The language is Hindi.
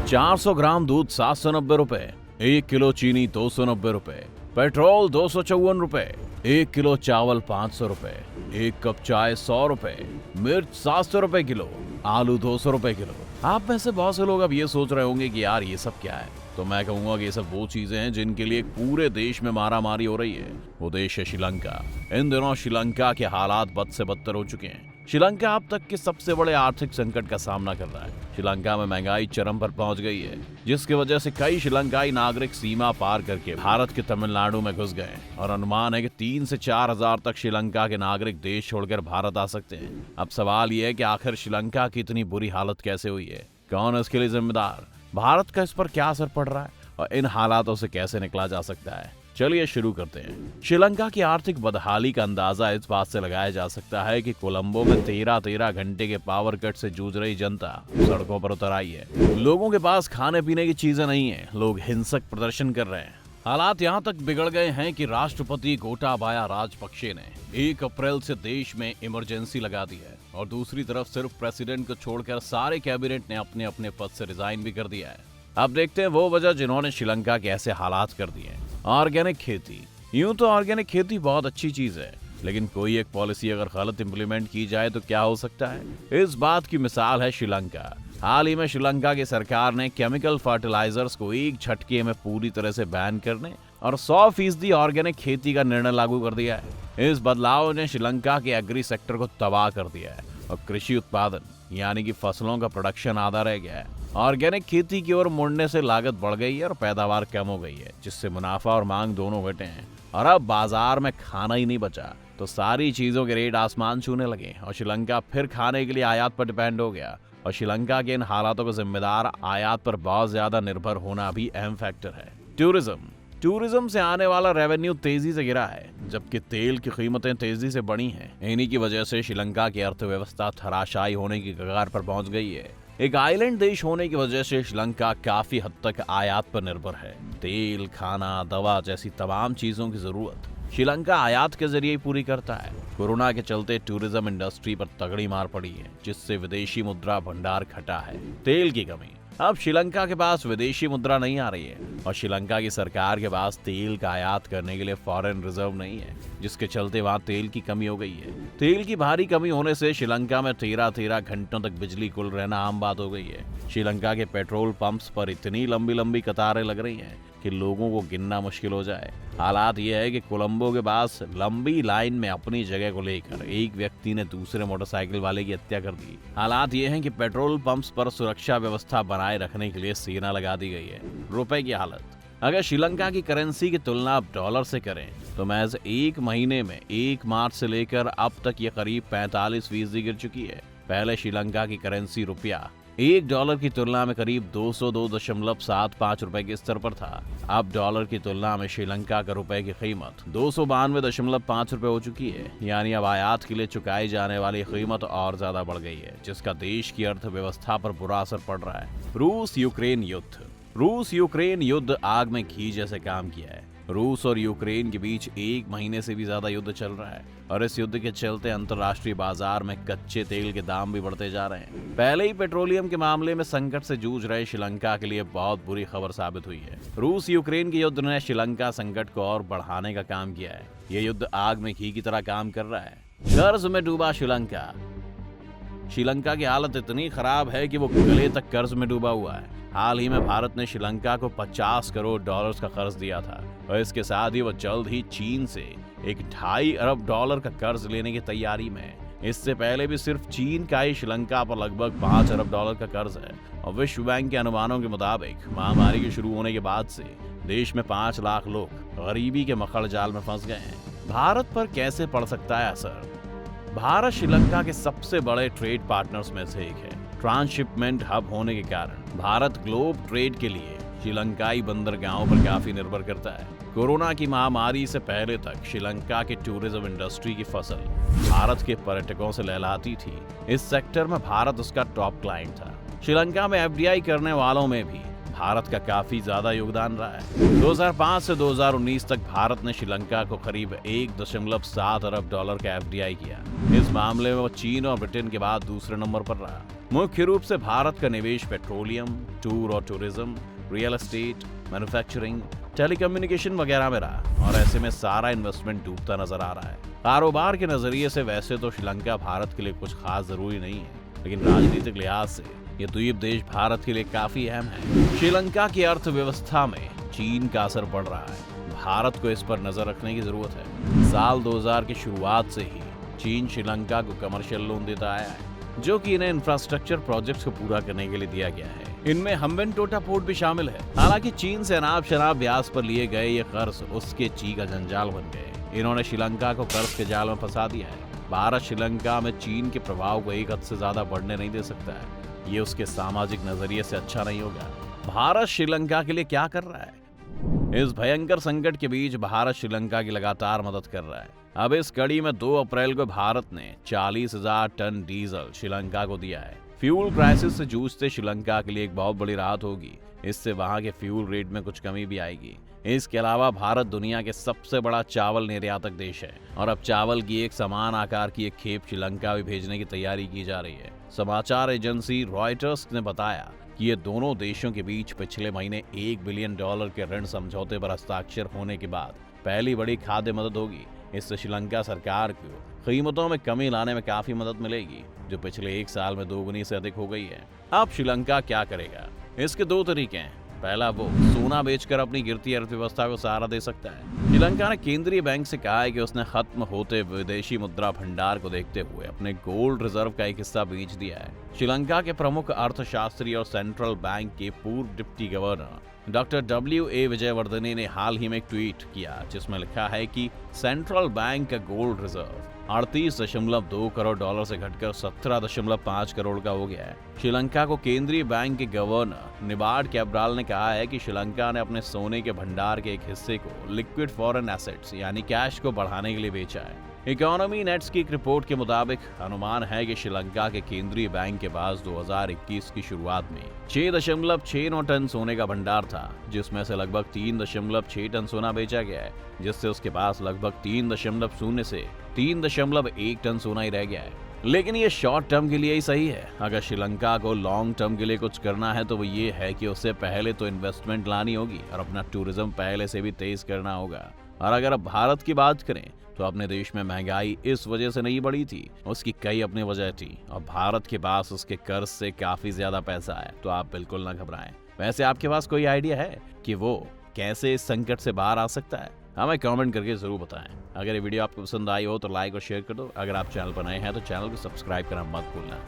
400 ग्राम दूध 790 रुपए, 1 किलो चीनी 290 रुपए, पेट्रोल 254 रुपए, 1 किलो चावल 500 रुपए, 1 कप चाय 100 रुपए, मिर्च 700 रुपए किलो, आलू 200 रुपए किलो। आप में से बहुत से लोग अब ये सोच रहे होंगे कि यार ये सब क्या है, तो मैं कहूंगा कि ये सब वो चीजें हैं जिनके लिए पूरे देश में मारामारी हो रही है। वो देश है श्रीलंका। इन दिनों श्रीलंका के हालात बद से बदतर हो चुके हैं। श्रीलंका अब तक के सबसे बड़े आर्थिक संकट का सामना कर रहा है। श्रीलंका में महंगाई चरम पर पहुंच गई है, जिसकी वजह से कई श्रीलंकाई नागरिक सीमा पार करके भारत के तमिलनाडु में घुस गए और अनुमान है कि 3 से 4 हजार तक श्रीलंका के नागरिक देश छोड़कर भारत आ सकते हैं। अब सवाल यह है कि आखिर श्रीलंका की इतनी बुरी हालत कैसे हुई है, कौन है इसके लिए जिम्मेदार, भारत का इस पर क्या असर पड़ रहा है और इन हालातों से कैसे निकला जा सकता है। चलिए शुरू करते हैं। श्रीलंका की आर्थिक बदहाली का अंदाजा इस बात से लगाया जा सकता है कि कोलंबो में 13 घंटे के पावर कट से जूझ रही जनता सड़कों पर उतर आई है। लोगों के पास खाने पीने की चीजें नहीं है, लोग हिंसक प्रदर्शन कर रहे हैं। हालात यहाँ तक बिगड़ गए हैं कि राष्ट्रपति गोटाबाया राजपक्षे ने 1 अप्रैल से देश में इमरजेंसी लगा दी है और दूसरी तरफ सिर्फ प्रेसिडेंट को छोड़कर सारे कैबिनेट ने अपने अपने पद से रिजाइन भी कर दिया है। अब देखते हैं वो वजह जिन्होंने श्रीलंका के ऐसे हालात कर दिए। ऑर्गेनिक खेती। यूं तो ऑर्गेनिक खेती बहुत अच्छी चीज है, लेकिन कोई एक पॉलिसी अगर गलत इंप्लीमेंट की जाए तो क्या हो सकता है। इस बात की मिसाल है श्रीलंका। हाल ही में श्रीलंका की सरकार ने केमिकल फर्टिलाइजर्स को एक झटके में पूरी तरह से बैन करने और 100% ऑर्गेनिक खेती का निर्णय लागू कर दिया है। इस बदलाव ने श्रीलंका के एग्री सेक्टर को तबाह कर दिया है और कृषि उत्पादन यानी कि फसलों का प्रोडक्शन आधा रह गया है। ऑर्गेनिक खेती की ओर मुड़ने से लागत बढ़ गई है और पैदावार कम हो गई है, जिससे मुनाफा और मांग दोनों घटे हैं और अब बाजार में खाना ही नहीं बचा, तो सारी चीजों के रेट आसमान छूने लगे और श्रीलंका फिर खाने के लिए आयात पर डिपेंड हो गया। और श्रीलंका के इन हालातों का जिम्मेदार आयात पर बहुत ज्यादा निर्भर होना भी अहम फैक्टर है। टूरिज्म से आने वाला रेवेन्यू तेजी से गिरा है, जबकि तेल की कीमतें तेजी से बढ़ी हैं। इन्हीं की वजह से श्रीलंका की अर्थव्यवस्था धराशायी होने की कगार पर पहुंच गई है। एक आइलैंड देश होने की वजह से श्रीलंका काफी हद तक आयात पर निर्भर है। तेल, खाना, दवा जैसी तमाम चीजों की जरूरत श्रीलंका आयात के जरिए ही पूरी करता है। कोरोना के चलते टूरिज्म इंडस्ट्री पर तगड़ी मार पड़ी है, जिससे विदेशी मुद्रा भंडार घटा है। तेल की कमी। अब श्रीलंका के पास विदेशी मुद्रा नहीं आ रही है और श्रीलंका की सरकार के पास तेल का आयात करने के लिए फॉरेन रिजर्व नहीं है, जिसके चलते वहां तेल की कमी हो गई है। तेल की भारी कमी होने से श्रीलंका में 13 घंटों तक बिजली गुल रहना आम बात हो गई है। श्रीलंका के पेट्रोल पंप्स पर इतनी लंबी कतारें लग रही हैं कि लोगों को गिनना मुश्किल हो जाए। हालात ये है कि कोलंबो के पास लंबी लाइन में अपनी जगह को लेकर एक व्यक्ति ने दूसरे मोटरसाइकिल वाले की हत्या कर दी। हालात ये हैं कि पेट्रोल पंप्स पर सुरक्षा व्यवस्था बनाए रखने के लिए सेना लगा दी गई है। रुपए की हालत। अगर श्रीलंका की करेंसी की तुलना आप डॉलर से करें तो महज 1 महीने में 1 मार्च से लेकर अब तक ये करीब 45% गिर चुकी है। पहले श्रीलंका की करेंसी रुपया $1 की तुलना में करीब 202.75 रुपए के स्तर पर था। अब डॉलर की तुलना में श्रीलंका का रुपए की कीमत 292.5 रुपए हो चुकी है। यानी अब आयात के लिए चुकाई जाने वाली कीमत और ज्यादा बढ़ गई है, जिसका देश की अर्थव्यवस्था पर बुरा असर पड़ रहा है। रूस यूक्रेन युद्ध आग में घी जैसे काम किया है। रूस और यूक्रेन के बीच 1 महीने से भी ज्यादा युद्ध चल रहा है और इस युद्ध के चलते अंतर्राष्ट्रीय बाजार में कच्चे तेल के दाम भी बढ़ते जा रहे हैं। पहले ही पेट्रोलियम के मामले में संकट से जूझ रहे श्रीलंका के लिए बहुत बुरी खबर साबित हुई है। रूस यूक्रेन के युद्ध ने श्रीलंका संकट को और बढ़ाने का काम किया है। ये युद्ध आग में घी की तरह काम कर रहा है। कर्ज में डूबा श्रीलंका की हालत इतनी खराब है कि वो गले तक कर्ज में डूबा हुआ है। हाल ही में भारत ने श्रीलंका को $50 करोड़ का कर्ज दिया था और इसके साथ ही वो जल्द ही चीन से एक $2.5 अरब का कर्ज लेने की तैयारी में है। इससे पहले भी सिर्फ चीन का ही श्रीलंका पर लगभग $5 अरब का कर्ज है और विश्व बैंक के अनुमानों के मुताबिक महामारी के शुरू होने के बाद से देश में 5 लाख लोग गरीबी के मकड़ जाल में फंस गए हैं। भारत पर कैसे पड़ सकता है असर? भारत श्रीलंका के सबसे बड़े ट्रेड पार्टनर्स में से एक है। ट्रांसशिपमेंट हब होने के कारण भारत ग्लोब ट्रेड के लिए श्रीलंकाई बंदरगाहों पर काफी निर्भर करता है। कोरोना की महामारी से पहले तक श्रीलंका के टूरिज्म इंडस्ट्री की फसल भारत के पर्यटकों से लहलाती थी। इस सेक्टर में भारत उसका टॉप क्लाइंट था। श्रीलंका में एफडीआई करने वालों में भी भारत का काफी ज्यादा योगदान रहा है। 2005 से 2019 तक भारत ने श्रीलंका को करीब 1.7 अरब डॉलर का FDI किया। इस मामले में वो चीन और ब्रिटेन के बाद दूसरे नंबर पर रहा। मुख्य रूप से भारत का निवेश पेट्रोलियम, टूर और tourism, real estate, manufacturing, telecommunication वगैरह में रहा और ऐसे में सारा इन्वेस्टमेंट डूबता नजर आ रहा है। कारोबार के नजरिए से वैसे तो श्रीलंका भारत के लिए कुछ खास जरूरी नहीं है, लेकिन राजनीतिक लिहाज से ये द्वीप देश भारत के लिए काफी अहम है। श्रीलंका की अर्थव्यवस्था में चीन का असर बढ़ रहा है। भारत को इस पर नजर रखने की जरूरत है। साल 2000 की शुरुआत से ही चीन श्रीलंका को कमर्शियल लोन देता आया है, जो कि इन्हें इंफ्रास्ट्रक्चर प्रोजेक्ट्स को पूरा करने के लिए दिया गया है। इनमें हम्बनटोटा पोर्ट भी शामिल है। हालांकि चीन से अनाप शनाप ब्याज पर लिए गए ये कर्ज उसके ची का जंजाल बन गए। इन्होंने श्रीलंका को कर्ज के जाल में फंसा दिया है। भारत श्रीलंका में चीन के प्रभाव को एक हद से ज्यादा बढ़ने नहीं दे सकता है। ये उसके सामाजिक नजरिए से अच्छा नहीं होगा। भारत श्रीलंका के लिए क्या कर रहा है? इस भयंकर संकट के बीच भारत श्रीलंका की लगातार मदद कर रहा है। अब इस कड़ी में 2 अप्रैल को भारत ने 40,000 टन डीजल श्रीलंका को दिया है। फ्यूल क्राइसिस से जूझते श्रीलंका के लिए एक बहुत बड़ी राहत होगी। इससे वहां के फ्यूल रेट में कुछ कमी भी आएगी। इसके अलावा भारत दुनिया के सबसे बड़ा चावल निर्यातक देश है और अब चावल की एक समान आकार की एक खेप श्रीलंका भी भेजने की तैयारी की जा रही है। समाचार एजेंसी रॉयटर्स ने बताया कि ये दोनों देशों के बीच पिछले महीने $1 बिलियन के ऋण समझौते पर हस्ताक्षर होने के बाद पहली बड़ी खाद्य मदद होगी। इससे श्रीलंका सरकार को कीमतों में कमी लाने में काफी मदद मिलेगी, जो पिछले 1 साल में 2 गुनी से अधिक हो गई है। अब श्रीलंका क्या करेगा? इसके 2 तरीके हैं। पहला, वो सोना बेचकर अपनी गिरती अर्थव्यवस्था को सहारा दे सकता है। श्रीलंका ने केंद्रीय बैंक से कहा है कि उसने खत्म होते विदेशी मुद्रा भंडार को देखते हुए अपने गोल्ड रिजर्व का एक हिस्सा बेच दिया है। श्रीलंका के प्रमुख अर्थशास्त्री और सेंट्रल बैंक के पूर्व डिप्टी गवर्नर डॉक्टर W.A. विजयवर्धने ने हाल ही में एक ट्वीट किया, जिसमें लिखा है कि सेंट्रल बैंक का गोल्ड रिजर्व 38.2 करोड़ डॉलर से घटकर 17.5 करोड़ का हो गया है। श्रीलंका को केंद्रीय बैंक के गवर्नर निबार्ड कैब्राल ने कहा है कि श्रीलंका ने अपने सोने के भंडार के एक हिस्से को लिक्विड फॉरेन एसेट्स यानी कैश को बढ़ाने के लिए बेचा है। इकोनॉमी नेट्स की एक रिपोर्ट के मुताबिक अनुमान है कि श्रीलंका के केंद्रीय बैंक के पास 2021 की शुरुआत में 6.69 टन सोने का भंडार था, जिसमें से लगभग 3.6 टन सोना बेचा गया है, जिससे उसके पास लगभग 3.0 से 3.1 टन सोना ही रह गया है। लेकिन ये शॉर्ट टर्म के लिए ही सही है। अगर श्रीलंका को लॉन्ग टर्म के लिए कुछ करना है तो वो ये है कि उससे पहले तो इन्वेस्टमेंट लानी होगी और अपना टूरिज्म पहले से भी तेज करना होगा। और अगर अब भारत की बात करें तो अपने देश में महंगाई इस वजह से नहीं बढ़ी थी, उसकी कई अपनी वजह थी और भारत के पास उसके कर्ज से काफी ज्यादा पैसा है, तो आप बिल्कुल ना घबराएं। वैसे आपके पास कोई आइडिया है कि वो कैसे इस संकट से बाहर आ सकता है? हमें कमेंट करके जरूर बताएं। अगर ये वीडियो आपको पसंद आई हो तो लाइक और शेयर कर दो। अगर आप चैनल पर नए हैं तो चैनल को सब्सक्राइब करना मत भूलना।